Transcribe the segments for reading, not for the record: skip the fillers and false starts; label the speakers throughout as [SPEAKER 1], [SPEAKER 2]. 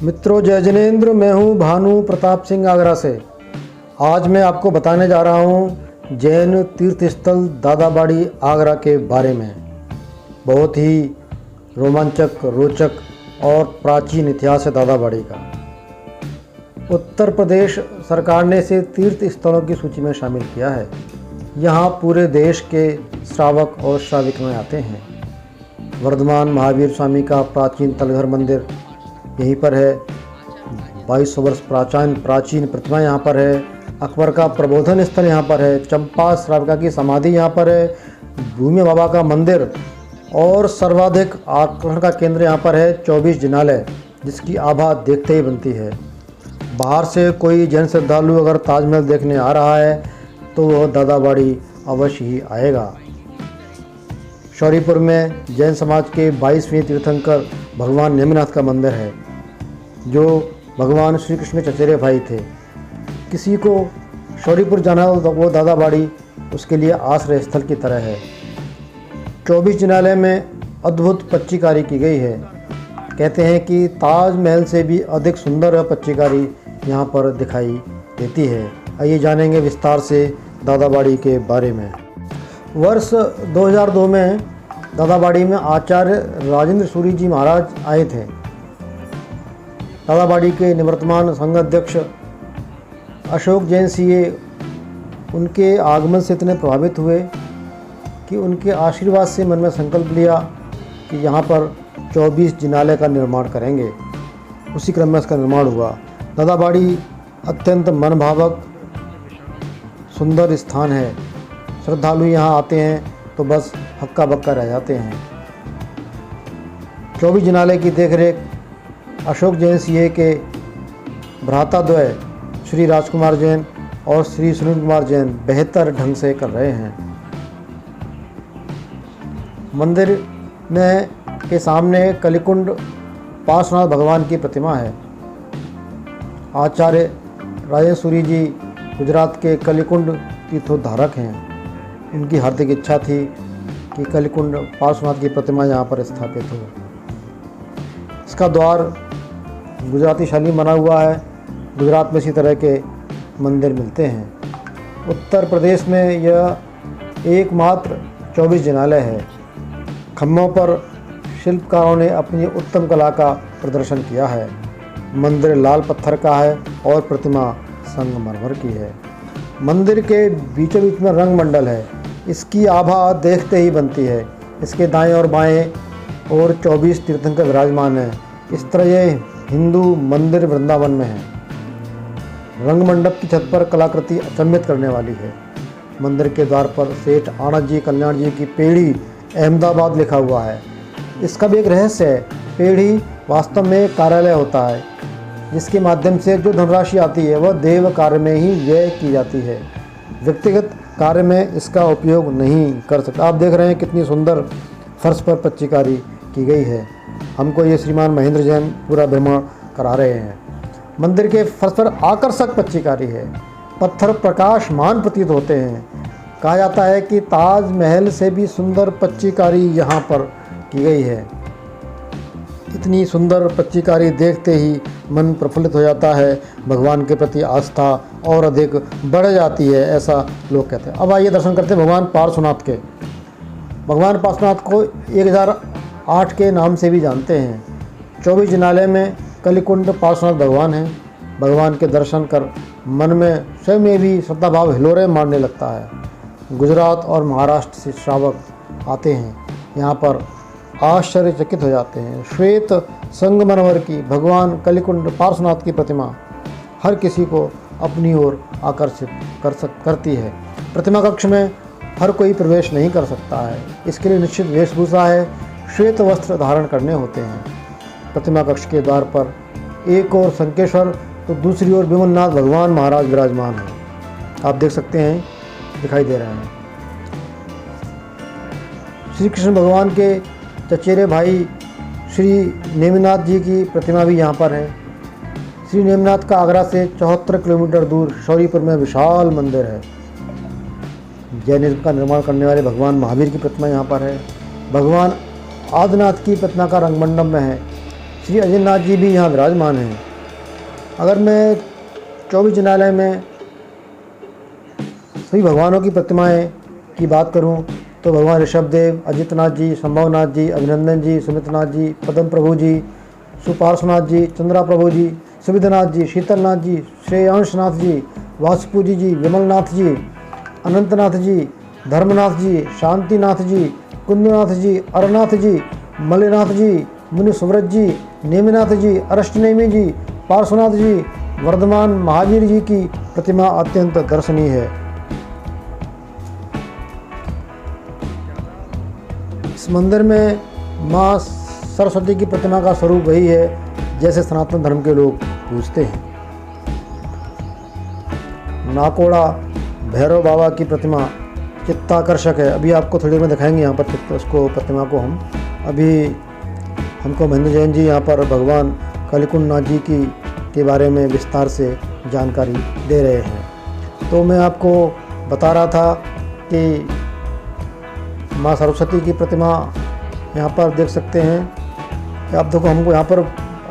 [SPEAKER 1] मित्रों, जय जिनेंद्र। मैं हूं भानु प्रताप सिंह आगरा से। आज मैं आपको बताने जा रहा हूं जैन तीर्थ स्थल दादाबाड़ी आगरा के बारे में। बहुत ही रोमांचक, रोचक और प्राचीन इतिहास है दादाबाड़ी का। उत्तर प्रदेश सरकार ने इसे तीर्थ स्थलों की सूची में शामिल किया है। यहाँ पूरे देश के श्रावक और श्राविकाएँ आते हैं। वर्धमान महावीर स्वामी का प्राचीन तलघर मंदिर यहीं पर है। 2200 वर्ष प्राचीन प्रतिमा यहाँ पर है। अकबर का प्रबोधन स्थल यहाँ पर है। चंपा श्राविका की समाधि यहाँ पर है। भूमि बाबा का मंदिर और सर्वाधिक आकर्षण का केंद्र यहाँ पर है 24 जिनालय, जिसकी आभा देखते ही बनती है। बाहर से कोई जैन श्रद्धालु अगर ताजमहल देखने आ रहा है तो वह दादाबाड़ी अवश्य ही आएगा। शौरीपुर में जैन समाज के 22वें तीर्थंकर भगवान नेमिनाथ का मंदिर है, जो भगवान श्री कृष्ण के चचेरे भाई थे। किसी को शौरीपुर जाना हो तो वो दादाबाड़ी उसके लिए आश्रय स्थल की तरह है। 24 जिनालय में अद्भुत पच्चीकारी की गई है। कहते हैं कि ताजमहल से भी अधिक सुंदर पच्चीकारी यहाँ पर दिखाई देती है। आइए जानेंगे विस्तार से दादाबाड़ी के बारे में। वर्ष 2002 में दादाबाड़ी में आचार्य राजेंद्र सूरी जी महाराज आए थे। दादाबाड़ी के निवर्तमान संघाध्यक्ष अशोक जैन सीए उनके आगमन से इतने प्रभावित हुए कि उनके आशीर्वाद से मन में संकल्प लिया कि यहाँ पर 24 जिनालय का निर्माण करेंगे। उसी क्रम में इसका निर्माण हुआ। दादाबाड़ी अत्यंत मनभावक सुंदर स्थान है। श्रद्धालु यहाँ आते हैं तो बस हक्का बक्का रह जाते हैं। 24 जिनालय की देखरेख अशोक जैन सीए के भ्राताद्वय श्री राजकुमार जैन और श्री सुनील कुमार जैन बेहतर ढंग से कर रहे हैं। मंदिर में के सामने कलिकुंड पार्श्वनाथ भगवान की प्रतिमा है। आचार्य राजेंद्र सूरी जी गुजरात के कलिकुंड तीर्थोद्धारक हैं। उनकी हार्दिक इच्छा थी कि कलिकुंड पार्श्वनाथ की प्रतिमा यहाँ पर स्थापित हो। इसका द्वार गुजराती शैली बना हुआ है। गुजरात में इसी तरह के मंदिर मिलते हैं। उत्तर प्रदेश में यह एकमात्र 24 जिनालय है। खम्भों पर शिल्पकारों ने अपनी उत्तम कला का प्रदर्शन किया है। मंदिर लाल पत्थर का है और प्रतिमा संगमरमर की है। मंदिर के बीचों बीच में रंग मंडल है। इसकी आभा देखते ही बनती है। इसके दाएं और बाएं और 24 तीर्थंकर विराजमान हैं। इस तरह ये हिंदू मंदिर वृंदावन में है। रंग मंडप की छत पर कलाकृति अचंभित करने वाली है। मंदिर के द्वार पर सेठ आनंद जी कल्याण जी की पेढ़ी अहमदाबाद लिखा हुआ है। इसका भी एक रहस्य है। पेढ़ी वास्तव में एक कार्यालय होता है, जिसके माध्यम से जो धनराशि आती है वह देव कार्य में ही व्यय की जाती है। व्यक्तिगत कार्य में इसका उपयोग नहीं कर सकता। आप देख रहे हैं कितनी सुंदर फर्श पर पच्चीकारी की गई है। हमको ये श्रीमान महेंद्र जैन पूरा भ्रमण करा रहे हैं। मंदिर के फर्श पर आकर्षक पच्चीकारी है। पत्थर प्रकाशमान प्रतीत होते हैं। कहा जाता है कि ताजमहल से भी सुंदर पच्चीकारी यहाँ पर की गई है। इतनी सुंदर पच्चीकारी देखते ही मन प्रफुल्लित हो जाता है। भगवान के प्रति आस्था और अधिक बढ़ जाती है, ऐसा लोग कहते हैं। अब आइए दर्शन करते हैं भगवान पार्श्वनाथ के। भगवान पार्श्वनाथ को 1008 के नाम से भी जानते हैं। 24 जिनालय में कलिकुंड पार्श्वनाथ भगवान हैं। भगवान के दर्शन कर मन में स्वयं में भी श्रद्धा भाव हिलोरे मारने लगता है। गुजरात और महाराष्ट्र से श्रावक आते हैं। यहाँ पर आश्चर्यचकित हो जाते हैं। श्वेत संगमरमर की भगवान कलिकुंड पार्श्वनाथ की प्रतिमा हर किसी को अपनी ओर आकर्षित करती है। प्रतिमा कक्ष में हर कोई प्रवेश नहीं कर सकता है। इसके लिए निश्चित वेशभूषा है। श्वेत वस्त्र धारण करने होते हैं। प्रतिमा कक्ष के द्वार पर एक ओर शंकेश्वर तो दूसरी ओर विमलनाथ भगवान महाराज विराजमान हैं। आप देख सकते हैं, दिखाई दे रहे हैं। श्री कृष्ण भगवान के चचेरे भाई श्री नेमिनाथ जी की प्रतिमा भी यहाँ पर है। श्री नेमिनाथ का आगरा से 74 किलोमीटर दूर शौरीपुर में विशाल मंदिर है। जैनिज्म का निर्माण करने वाले भगवान महावीर की प्रतिमा यहाँ पर है। भगवान आदिनाथ की प्रतिमा का रंगमंडप में है। श्री अजितनाथ जी भी यहाँ विराजमान हैं। अगर मैं 24 जिनालय में सभी भगवानों की प्रतिमाएं की बात करूं तो भगवान ऋषभदेव, अजितनाथ जी, संभवनाथ जी, अभिनंदन जी, सुमितनाथ जी, पद्म प्रभु जी, सुपार्श्वनाथ जी, चंद्रा प्रभु जी, सुविधनाथ जी, शीतलनाथ जी, श्रेयांशनाथ जी, वासुपूजी जी, विमलनाथ जी, अनंतनाथ जी, धर्मनाथ जी, शांतिनाथ जी, कुंदनाथ जी, अरनाथ जी, मलिनाथ जी, मुनि सुव्रत जी, नेमिनाथ जी, अरष्टनेमी जी, पार्श्वनाथ जी, वर्धमान महावीर जी की प्रतिमा अत्यंत दर्शनीय है। इस मंदिर में माँ सरस्वती की प्रतिमा का स्वरूप वही है जैसे सनातन धर्म के लोग पूजते हैं। नाकोड़ा भैरव बाबा की प्रतिमा चित्ताकर्षक है। अभी आपको थोड़ी देर में दिखाएंगे यहाँ पर उसको प्रतिमा को हम। अभी हमको महेंद्र जैन जी यहाँ पर भगवान कलिकुंड नाथ जी के बारे में विस्तार से जानकारी दे रहे हैं। तो मैं आपको बता रहा था कि माँ सरस्वती की प्रतिमा यहाँ पर देख सकते हैं कि आप देखो, हमको यहाँ पर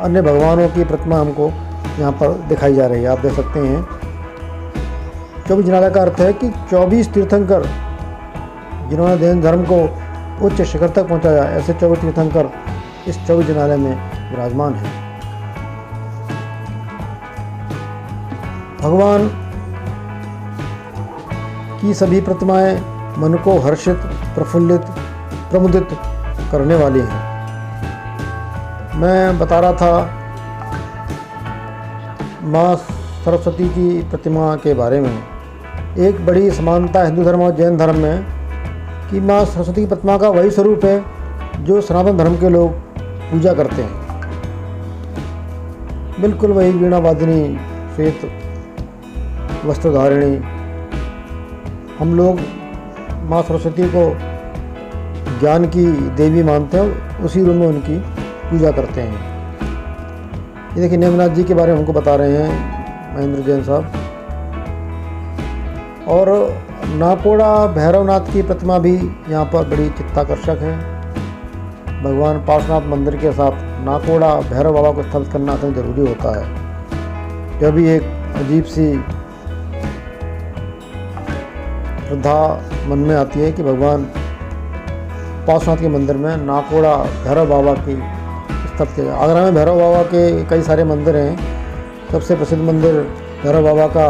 [SPEAKER 1] अन्य भगवानों की प्रतिमा हमको यहाँ पर दिखाई जा रही है, आप देख सकते हैं। 24 जिनालय का अर्थ है कि 24 तीर्थंकर जिन्होंने जैन धर्म को उच्च शिखर तक पहुँचाया, ऐसे 24 तीर्थंकर इस 24 जिनालय में विराजमान हैं। भगवान की सभी प्रतिमाएं मन को हर्षित, प्रफुल्लित, प्रमुदित करने वाली हैं। मैं बता रहा था माँ सरस्वती की प्रतिमा के बारे में। एक बड़ी समानता हिंदू धर्म और जैन धर्म में कि माँ सरस्वती की प्रतिमा का वही स्वरूप है जो सनातन धर्म के लोग पूजा करते हैं। बिल्कुल वही वीणा वादिनी, श्वेत वस्त्रधारिणी। हम लोग माँ सरस्वती को ज्ञान की देवी मानते हैं, उसी रूप में उनकी पूजा करते हैं। ये देखिए नेमिनाथ जी के बारे में हमको बता रहे हैं महेंद्र जैन साहब। और नाकोड़ा भैरवनाथ की प्रतिमा भी यहाँ पर बड़ी चित्ताकर्षक है। भगवान पार्श्वनाथ मंदिर के साथ नाकोड़ा भैरव बाबा को स्थापित करना अत्यंत जरूरी होता है। यह भी एक अजीब सी श्रद्धा मन में आती है कि भगवान पार्श्वनाथ के मंदिर में नाकोड़ा भैरव बाबा की स्थापित किया जाए। आगरा में भैरव बाबा के कई सारे मंदिर हैं। सबसे प्रसिद्ध मंदिर भैरव बाबा का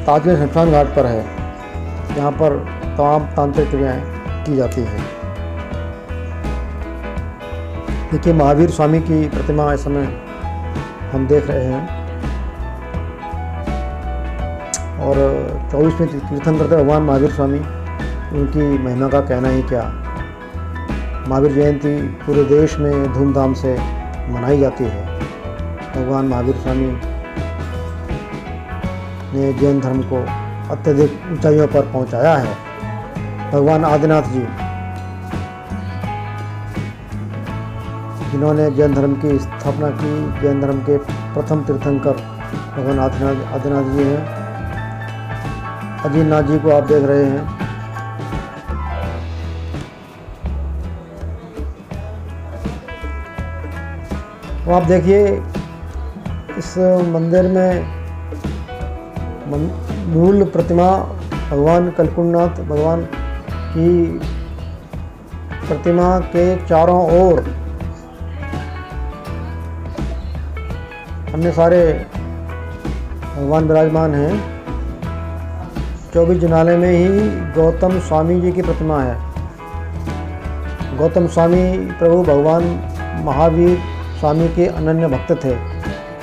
[SPEAKER 1] ताजमहल शमशान घाट पर है, यहाँ पर तमाम तांत्रिक क्रियाएँ की जाती हैं। देखिए महावीर स्वामी की प्रतिमा इस समय हम देख रहे हैं। और 24वें तीर्थंकर थे भगवान महावीर स्वामी, उनकी महिमा का कहना ही क्या। महावीर जयंती पूरे देश में धूमधाम से मनाई जाती है। भगवान महावीर स्वामी ने जैन धर्म को अत्यधिक ऊंचाइयों पर पहुंचाया है। भगवान आदिनाथ जी जिन्होंने जैन धर्म की स्थापना की, जैन धर्म के प्रथम तीर्थंकर भगवान आदिनाथ जी हैं। अजितनाथ जी को आप देख रहे हैं। तो आप देखिए इस मंदिर में मूल प्रतिमा भगवान कलिकुंडनाथ भगवान की प्रतिमा के चारों ओर अन्य सारे भगवान विराजमान हैं। 24 जिनालय में ही गौतम स्वामी जी की प्रतिमा है। गौतम स्वामी प्रभु भगवान महावीर स्वामी के अनन्य भक्त थे,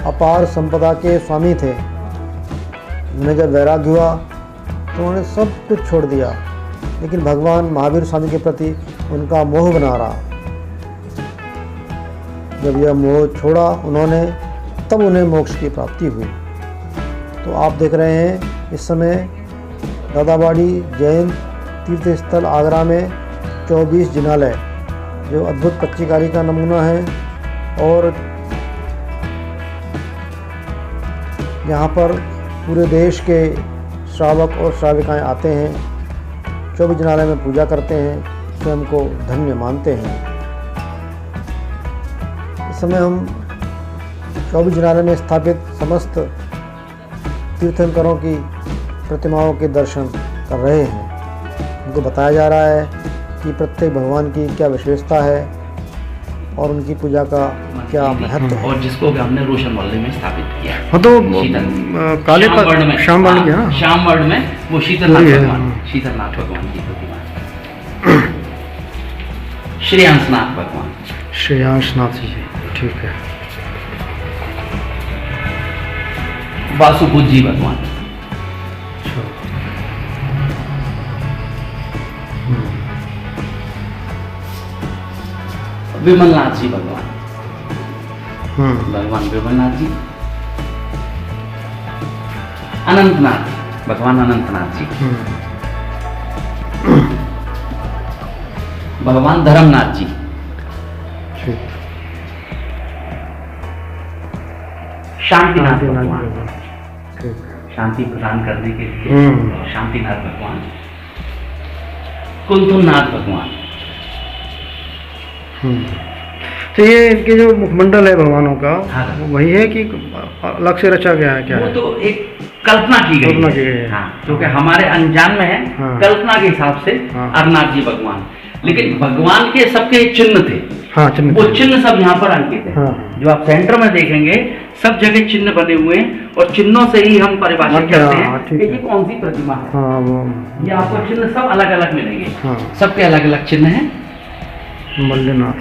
[SPEAKER 1] अपार संपदा के स्वामी थे। उन्हें जब वैराग्य हुआ तो उन्होंने सब कुछ छोड़ दिया, लेकिन भगवान महावीर स्वामी के प्रति उनका मोह बना रहा। जब यह मोह छोड़ा उन्होंने, तब उन्हें मोक्ष की प्राप्ति हुई। तो आप देख रहे हैं इस समय दादाबाड़ी जैन तीर्थ स्थल आगरा में 24 जिनालय जो अद्भुत कच्चीकारी का नमूना है। और यहाँ पर पूरे देश के श्रावक और श्राविकाएँ आते हैं, 24 जिनालय में पूजा करते हैं, स्वयं को धन्य मानते हैं। इस समय हम 24 जनवरी में स्थापित समस्त तीर्थंकरों की प्रतिमाओं के दर्शन कर रहे हैं। उनको बताया जा रहा है कि प्रत्येक भगवान की क्या विशेषता है और उनकी पूजा का क्या महत्व है।
[SPEAKER 2] और जिसको हमने रोशन मोहल्ले में स्थापित किया।
[SPEAKER 1] हाँ, तो काले
[SPEAKER 2] पर
[SPEAKER 1] श्याम वर्ण में, हाँ,
[SPEAKER 2] श्याम वर्ण में वो शीतलनाथ भगवान की प्रतिमा है। श्रेयांशनाथ भगवान,
[SPEAKER 1] श्रेयांशनाथ जी, ठीक है।
[SPEAKER 2] वासुपूज्य भगवान, विमलनाथ जी भगवान, भगवान विमलनाथ जी, अनंतनाथ भगवान अनंतनाथ जी, भगवान धर्मनाथ जी, शांतिनाथ भगवान, शांति प्रदान करने के लिए शांतिनाथ भगवान, कुंतुनाथ भगवान।
[SPEAKER 1] तो ये इनके जो मुखमंडल है भगवानों का,
[SPEAKER 2] हाँ,
[SPEAKER 1] वो वही है कि अलग से रचा गया है क्या?
[SPEAKER 2] वो तो एक कल्पना की गई है, हाँ, क्योंकि हमारे अनजान में है,
[SPEAKER 1] हाँ,
[SPEAKER 2] कल्पना के हिसाब से अरनाथ जी भगवान, लेकिन भगवान के सबके चिन्ह थे,
[SPEAKER 1] हाँ,
[SPEAKER 2] वो चिन्ह सब यहाँ पर अंकित है।
[SPEAKER 1] हाँ,
[SPEAKER 2] जो आप सेंटर में देखेंगे सब जगह चिन्ह बने हुए हैं और चिन्हों से ही हम परिभाषित करते हैं कि ये कौन सी प्रतिमा है।
[SPEAKER 1] हाँ, वो
[SPEAKER 2] ये आपको चिन्ह सब अलग अलग मिलेंगे,
[SPEAKER 1] हाँ,
[SPEAKER 2] सबके अलग अलग चिन्ह हैं।
[SPEAKER 1] मल्लिनाथ,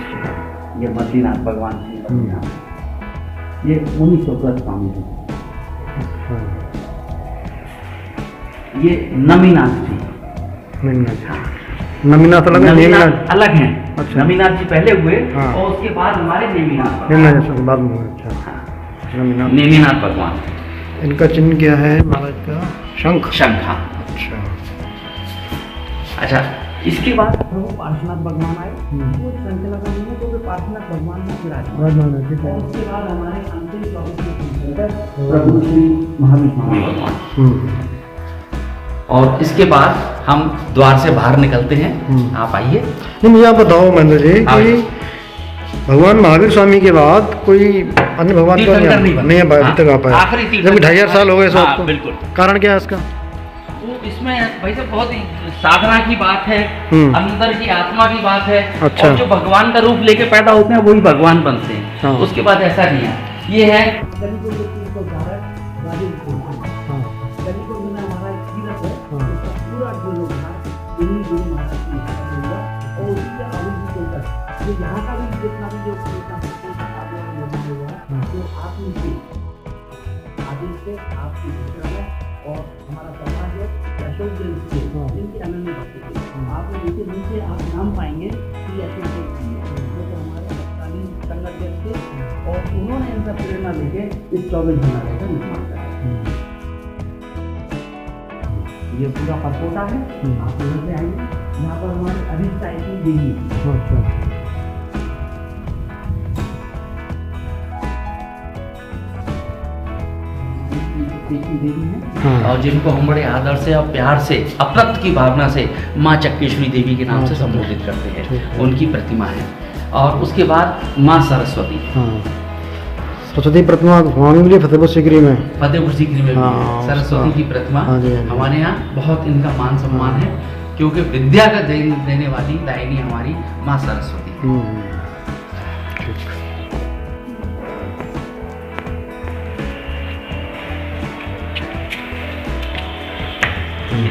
[SPEAKER 2] ये मल्लिनाथ भगवान जी, मल्लिनाथ, ये 1910 स्वामी है। ये नमीनाथ जी,
[SPEAKER 1] नमीनाथ अलग है,
[SPEAKER 2] नमीनाथ अलग हैं।
[SPEAKER 1] अच्छा,
[SPEAKER 2] नमीनाथ जी पहले हुए,
[SPEAKER 1] हाँ,
[SPEAKER 2] और उसके बाद हमारे नेमीनाथ
[SPEAKER 1] बाद में हुए। अच्छा,
[SPEAKER 2] नेमीनाथ भगवान।
[SPEAKER 1] इनका चिन्ह क्या है महाराज का? शंख,
[SPEAKER 2] शंख, हाँ।
[SPEAKER 1] अच्छा,
[SPEAKER 2] अच्छा, इसके बाद प्रभु पार्श्वनाथ भगवान आए, वो श्रृंखला का नहीं है, तो पार्श्वनाथ भगवान में विराजमान है। और उसके बाद हमारे अंतिम 24 प्रभु श्री महाविष्णु भगवान। और इसके बाद हम द्वार से बाहर निकलते हैं। आप आइए।
[SPEAKER 1] नहीं, मुझे आप बताओ महेंद्र जी कि भगवान महावीर स्वामी के बाद कोई अन्य भगवान का नहीं है अभी तक आ पाया,
[SPEAKER 2] आखिरी
[SPEAKER 1] जब 2500 साल हो गए सब।
[SPEAKER 2] बिल्कुल।
[SPEAKER 1] कारण क्या है इसका?
[SPEAKER 2] वो इसमें भाई साहब बहुत ही साधना की बात है, अंदर की आत्मा की बात है।
[SPEAKER 1] अच्छा।
[SPEAKER 2] और जो भगवान का रूप लेके पैदा होते हैं वही भगवान बनते हैं। हाँ। उसके बाद ऐसा नहीं है, ये है यहाँ का भी जितना भी जो आदेश से आपकी घोषणा है। और हमारा समाज है अशोक जैन से, जिनके अनन्य भक्त थे, आप नीचे नीचे आप नाम पाएंगे कि अशोक जैन जो तो हमारे तत्कालीन संगत जैन थे, और उन्होंने इनका प्रेरणा लेके इस 24 जनवरी का निर्माण करा। ये पूरा परकोटा है, आप यहाँ से आएंगे, यहाँ पर हमारी अधिष्ठात्री देवी देवी है, और जिनको हम बड़े आदर से और प्यार से अप्रत की भावना से माँ चक्केश्वरी देवी के नाम से संबोधित करते हैं, उनकी प्रतिमा है। और उसके बाद माँ सरस्वती,
[SPEAKER 1] सरस्वती प्रतिमा वहाँ भी फतेहपुर सीकरी में,
[SPEAKER 2] सरस्वती की प्रतिमा हमारे यहाँ बहुत इनका मान सम्मान है, क्योंकि विद्या का देने वाली दायिनी हमारी माँ सरस्वती।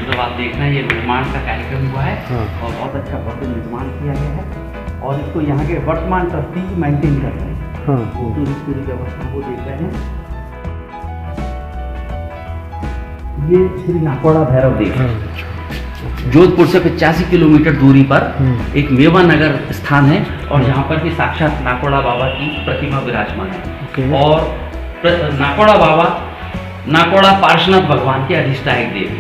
[SPEAKER 2] तो आप देखना, ये निर्माण का कार्यक्रम हुआ है, और बहुत अच्छा भव्य निर्माण किया गया है, और इसको यहाँ के वर्तमान ट्रस्टी मेंटेन कर रहे हैं। पूरी व्यवस्था को देख रहे हैं। ये श्री नाकोड़ा भैरव देव जोधपुर से 85 किलोमीटर दूरी पर एक मेवा नगर स्थान है, और यहाँ पर भी साक्षात नाकोड़ा बाबा की प्रतिमा विराजमान है। और नाकोड़ा बाबा नाकोड़ा पार्श्वनाथ भगवान के अधिष्ठायक देव,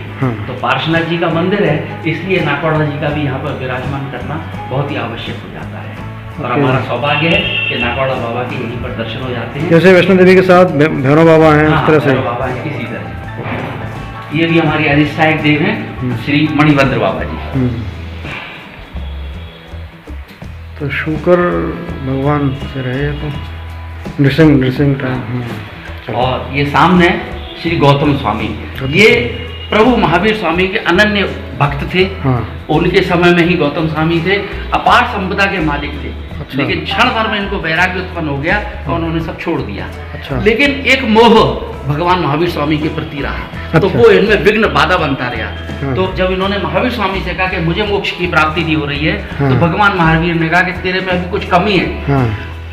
[SPEAKER 2] तो पार्श्वनाथ जी का मंदिर है, इसलिए नाकोड़ा जी का भी यहाँ पर विराजमान करना बहुत ही आवश्यक हो जाता है। और हमारा सौभाग्य है कि नाकोड़ा बाबा के यहीं पर दर्शन हो जाते हैं।
[SPEAKER 1] जैसे वैष्णो देवी के साथ भैरव बाबा हैं, इस तरह से
[SPEAKER 2] भैरव बाबा है, इसी तरह ये भी हमारे अधिष्ठायक देव हैं, श्री मणिभद्र बाबा जी।
[SPEAKER 1] तो शुक्र भगवान से रहे तो नृसिंह टाइम।
[SPEAKER 2] और ये सामने श्री गौतम स्वामी, ये प्रभु महावीर स्वामी के अनन्य भक्त थे।
[SPEAKER 1] हाँ।
[SPEAKER 2] उनके समय में ही गौतम स्वामी थे, अपार संपदा के मालिक थे।
[SPEAKER 1] अच्छा।
[SPEAKER 2] लेकिन क्षण भर में इनको वैराग्य उत्पन्न हो गया और उन्होंने सब छोड़ दिया।
[SPEAKER 1] अच्छा।
[SPEAKER 2] लेकिन एक मोह भगवान महावीर स्वामी के प्रति रहा, तो
[SPEAKER 1] अच्छा।
[SPEAKER 2] वो इनमें विघ्न बाधा बनता रहा।
[SPEAKER 1] हाँ।
[SPEAKER 2] तो जब इन्होंने महावीर स्वामी से कहा कि मुझे मोक्ष की प्राप्ति नहीं हो रही है,
[SPEAKER 1] हाँ।
[SPEAKER 2] तो भगवान महावीर ने कहा कि तेरे में अभी कुछ कमी है।
[SPEAKER 1] हाँ।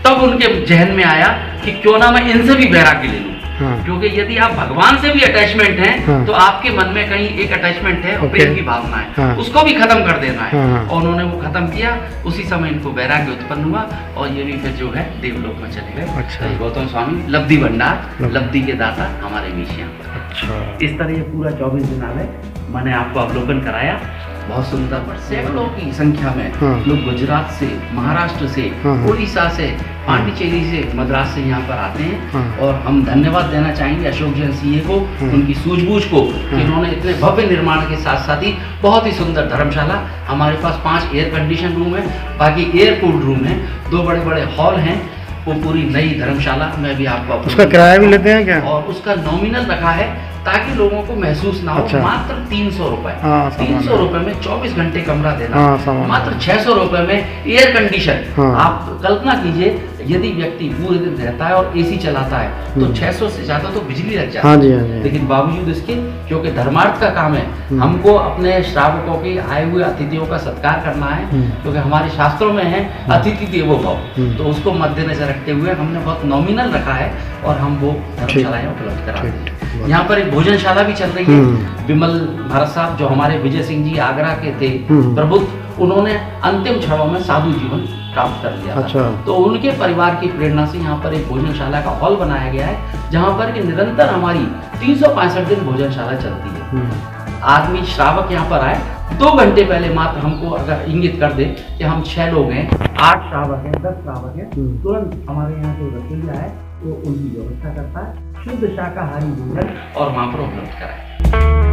[SPEAKER 2] तब उनके जहन में आया कि क्यों ना मैं इनसे भी वैराग्य ले लूं।
[SPEAKER 1] हाँ।
[SPEAKER 2] क्योंकि यदि आप भगवान से भी अटैचमेंट है,
[SPEAKER 1] हाँ।
[SPEAKER 2] तो आपके मन में कहीं एक अटैचमेंट है और
[SPEAKER 1] ओके।
[SPEAKER 2] प्रेम की भावना है,
[SPEAKER 1] हाँ।
[SPEAKER 2] उसको भी खत्म कर देना है।
[SPEAKER 1] हाँ।
[SPEAKER 2] और उन्होंने वो खत्म किया, उसी समय इनको वैराग्य उत्पन्न हुआ और ये भी फिर जो है देवलोक में चले गए।
[SPEAKER 1] अच्छा।
[SPEAKER 2] तो गौतम स्वामी लब्धि भंडार, लब्धि के दाता हमारे बीच यहाँ पर।
[SPEAKER 1] अच्छा।
[SPEAKER 2] इस तरह ये पूरा 24 दिनालय मैंने आपको अवलोकन कराया। बहुत सुंदर, पर सैकड़ों की संख्या में
[SPEAKER 1] हाँ।
[SPEAKER 2] लोग गुजरात से, महाराष्ट्र से,
[SPEAKER 1] हाँ।
[SPEAKER 2] उड़ीसा से, पांडिचेरी से, मद्रास से यहाँ पर आते हैं।
[SPEAKER 1] हाँ।
[SPEAKER 2] और हम धन्यवाद देना चाहेंगे अशोक जैन सिंह को,
[SPEAKER 1] हाँ।
[SPEAKER 2] उनकी सूझबूझ को, कि इन्होंने इतने भव्य निर्माण के साथ साथ ही बहुत ही सुंदर धर्मशाला, हमारे पास 5 एयर कंडीशन रूम है, बाकी एयर कूल्ड रूम है, 2 बड़े बड़े हॉल हैं, वो पूरी नई धर्मशाला में भी आपको
[SPEAKER 1] उसका किराया भी लेते हैं क्या?
[SPEAKER 2] और उसका नॉमिनल रखा है ताकि लोगों को महसूस ना हो।
[SPEAKER 1] अच्छा।
[SPEAKER 2] मात्र 300 रुपए,
[SPEAKER 1] हाँ,
[SPEAKER 2] 300 रुपए में 24 घंटे कमरा देना।
[SPEAKER 1] हाँ, सामान।
[SPEAKER 2] मात्र 600 रुपए में एयर कंडीशन।
[SPEAKER 1] हाँ।
[SPEAKER 2] आप कल्पना कीजिए, यदि व्यक्ति पूरे दिन रहता है और एसी चलाता है, तो 600 से ज्यादा तो बिजली लग जाती है।
[SPEAKER 1] हाँ जी, हाँ जी।
[SPEAKER 2] लेकिन बावजूद इसके, क्योंकि धर्मार्थ का काम है, हमको अपने श्रावकों की आए हुए अतिथियों का सत्कार करना है, क्योंकि हमारे शास्त्रों में है अतिथि देवो भव। तो उसको मद्देनजर रखते हुए हमने बहुत नॉमिनल रखा है और हम वो धर्मशालाएं उपलब्ध कराते हैं। यहाँ पर एक भोजनशाला भी चल रही है। विमल भारत साहब, जो हमारे विजय सिंह जी आगरा के थे प्रबुद्ध, उन्होंने अंतिम क्षणों में साधु जीवन प्राप्त कर लिया था।
[SPEAKER 1] अच्छा। तो
[SPEAKER 2] उनके परिवार की प्रेरणा से यहाँ पर एक भोजनशाला का हॉल बनाया गया है, जहाँ पर कि निरंतर हमारी 365 दिन भोजनशाला चलती है। आदमी श्रावक यहाँ पर आए, 2 घंटे पहले मात्र हमको अगर इंगित कर दे कि हम 6 लोग हैं, 8 श्रावक हैं, 10 श्रावक हैं, तुरंत हमारे यहाँ जो रसोइया है वो उनकी व्यवस्था करता है, शुद्ध शाकाहारी भोजन और वहाँ पर उपलब्ध कराए।